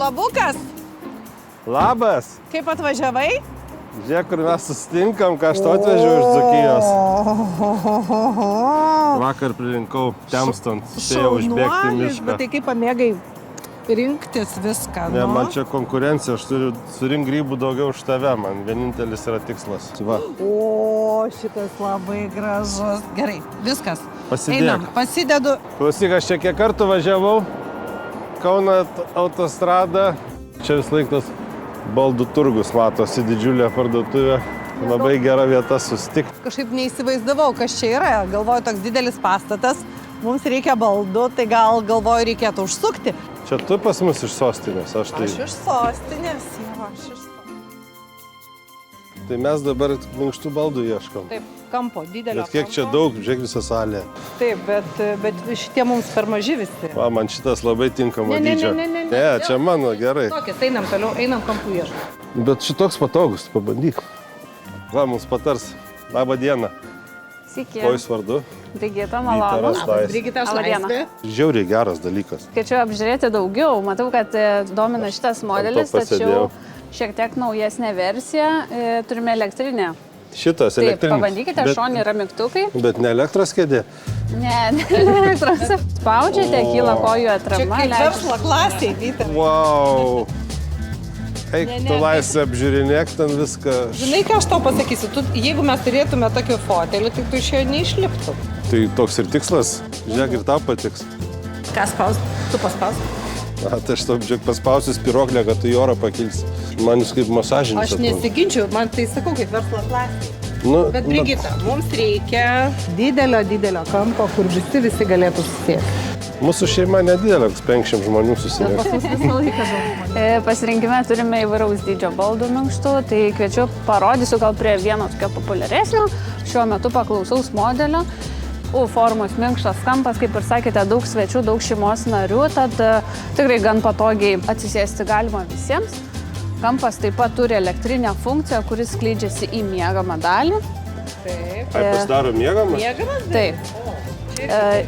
labukas. Labas. Kaip atvažiavai? Žiūrėk, kur mes susitinkam, ką aš to atvežiau iš Dzūkijos. Vakar pririnkau temstant, spėjau užbėgti į mišką. Bet tai kaip pamėgai rinktis viską, Ne, man čia konkurencija, aš turiu surink grybų daugiau už tave, man vienintelis yra tikslas. Va. O, šitas labai gražus. Gerai, viskas. Pasidėk. Einam, pasidedu. Klausyk, aš čia kiek kartų važiavau, Kauno autostrada, čia vis laik tas baldų turgus matosi, didžiulė parduotuvė, labai gera vieta susitikti. Kažkaip neįsivaizdavau, kas čia yra. Galvoju, toks didelis pastatas, mums reikia baldų, tai gal galvoju, reikėtų užsukti. Čia tu pas mus iš sostinės, aš tai... Aš iš sostinės, jo, aš iš sostinės. Tai mes dabar minkštų baldų ieškom. Taip, kampo, didelio Bet kiek čia kampo. daug, žiūrėk visą salę. Taip, bet šitie mums per maži visi. Va, man šitas labai tinkamo dydžio. Ne. Ne, čia mano, gerai. Tokias, einam toliau, einam kampų ieškoti. Bet šitoks patogus, pabandyk. Va, mums patars. Labą dieną. Sveiki. Kuo jūs vardu? Brigita, Vytaras malonu. Laisvė. Brigita, aš Laba diena. Laisvė. Žiauriai geras dalykas. Kviečiu apžiūrėti daugiau. Matau, kad domina šitas modelis, pasėdėjau. tačiau šiek tiek naujesnė versija. Turime elektrinę. Šitas Taip, elektrinis. pabandykite, šone yra mygtukai. Bet ne elektros kėdė. Ne, elektros. Spaudžiate, kyla kojų Čia atrama. kaip verslo klasiai, Vyta. Wow. Eik, Ne, tu Laisvė apžiūrinėk ten viską. Žinai, ką aš tau pasakysiu? Jeigu mes turėtume tokį fotelį, tai tu iš jo neišliptum. Tai toks ir tikslas. Žiūrėk, ir tau patiks. Ką spaus? Tu paspaus? Tai aš tau paspausiu spiroklę, kad tu į orą pakilsi. Man jūs kaip masažinis. Aš nesiginčiu, man tai sakau kaip verslo klasiai. Nu, Bet Brigita, mums reikia didelio kampo, kur visi galėtų susėsti. Mūsų šeima nedidelė, 500 žmonių susirinko. Pasirinkime turime įvairaus dydžio baldų minkštų, tai kviečiu parodysiu gal prie vieno tokio populiaresnio. Šiuo metu paklausaus modelio. U formos minkštas kampas, kaip ir sakėte, daug svečių, daug šeimos narių, tad tikrai gan patogiai atsisėsti galima visiems. Kampas taip pat turi elektrinę funkciją, kuris skleidžiasi į miegamą dalį. Taip. Ai, pasidaro miegamas? Miegamas? Taip.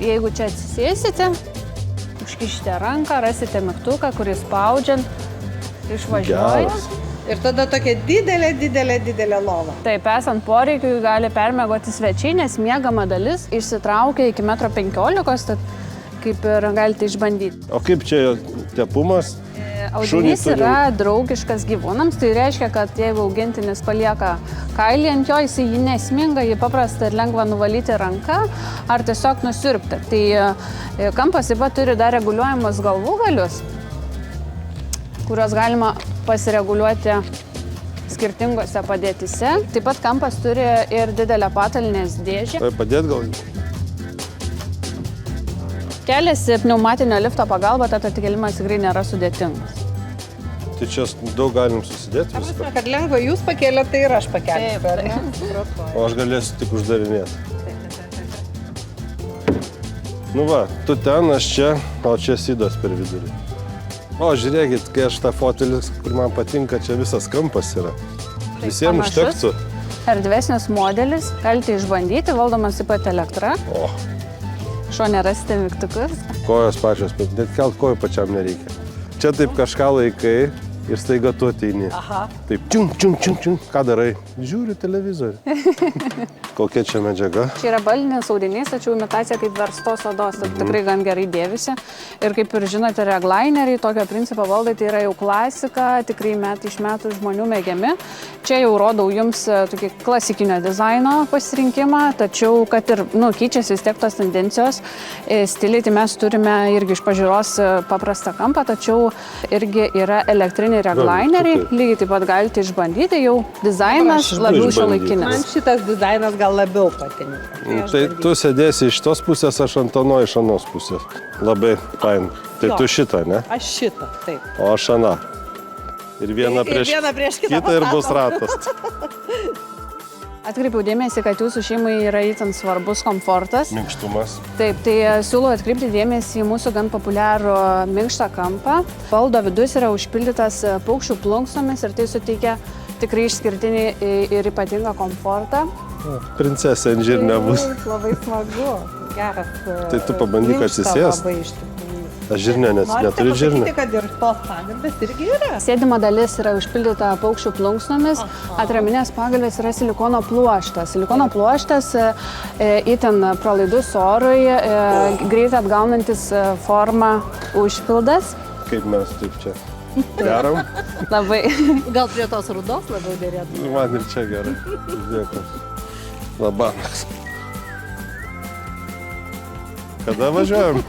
Jeigu čia atsisėsite, užkišite ranką, rasite mygtuką, kuris spaudžiant išvažiuoja. Geras. Ir tada tokia didelė lova. Taip, esant poreikiui gali permiegoti svečiai, nes miegama dalis išsitraukia iki 1,15 m, tad kaip ir galite išbandyti. O kaip čia tepumas? Audinys yra draugiškas gyvūnams, tai reiškia, kad jeigu augintinis palieka kailį ant jo, jis jį nesminga, jį paprasta ir lengva nuvalyti ranką ar tiesiog nusiurbti. Tai kampas taip pat turi dar reguliuojamus galvūgalius, kuriuos galima pasireguliuoti skirtingose padėtise. Taip pat kampas turi ir didelę patalynės dėžę. Tai padėt gal? Keliasi pneumatinio lifto pagalba, tad atkėlimas tikrai nėra sudėtingas. Tai čia daug galim susidėti Ar viską. kad lengva jūs pakėlėt, tai ir aš pakelsiu, Taip, ar ne? O aš galėsiu tik uždarinėti. Nu va, tu ten, aš čia, o čia Sydas per vidurį. O, žiūrėkit, kai aš tą fotelį, kur man patinka, čia visas kampas yra. Visiems užtektų. Erdvesnis modelis, galite išbandyti, valdomas taip pat elektra. O, Šone rasite mygtukus. kojos pačios, bet net kelt kojų pačiam nereikia. Čia taip kažką laikai ir staiga tu ateini. Aha. Taip, čiung. Ką darai? Žiūriu televizorių. Kokia čia medžiaga? Čia yra baldinis audinys, tačiau imitacija kaip verstos odos, tai tikrai gan gerai dėvisi. Ir kaip ir žinote, reglaineriai, tokio principo baldai, tai yra jau klasika, tikrai metai iš metų žmonių mėgiami. Čia jau rodau jums tokį klasikinio dizaino pasirinkimą, tačiau, kad ir keičiasi vis tiek tos tendencijos, stiliai, tai mes turime irgi iš pažiūros paprastą kampą, tačiau irgi yra elektriniai reglaineriai, lygiai taip pat galite išbandyti, jau dizainas labiau šiuolaikinis. Man šitas dizainas gal labiau patinka. Tai tu sėdėsi iš tos pusės, aš ant ano iš anos pusės. Labai fain. Tai Jo. tu šitą, ne? Aš šitą, taip. O aš aną. Ir viena prieš kitą ir bus ratas. Atkreipiau dėmesį, kad jūsų šeimai yra itin svarbus komfortas. Minkštumas. Taip, tai siūlau atkreipti dėmesį į mūsų gan populiarų minkštą kampą. Baldo vidus yra užpildytas paukščių plunksnomis ir tai suteikia tikrai išskirtinį ir ypatingą komfortą. Princesė ant žirnio bus. Labai smagu. Geras. Tai tu pabandyk minkšta atsisėst. Labai iš tikrųjų. Aš žirnio neturiu žirnio. Norite pasakyti, kad ir tos pagalbės irgi yra? Sėdima dalis yra užpildyta paukščių plunksnomis, atraminės pagalbės yra silikono pluoštas. Silikono pluoštas itin pralaidus orui, greit atgaunantis formą užpildas. Kaip mes taip čia darom. Labai. Gal prie tos rudos labiau dėrėtų? Man ir čia gerai. Dėkui. Labanas. Kada važiuojam?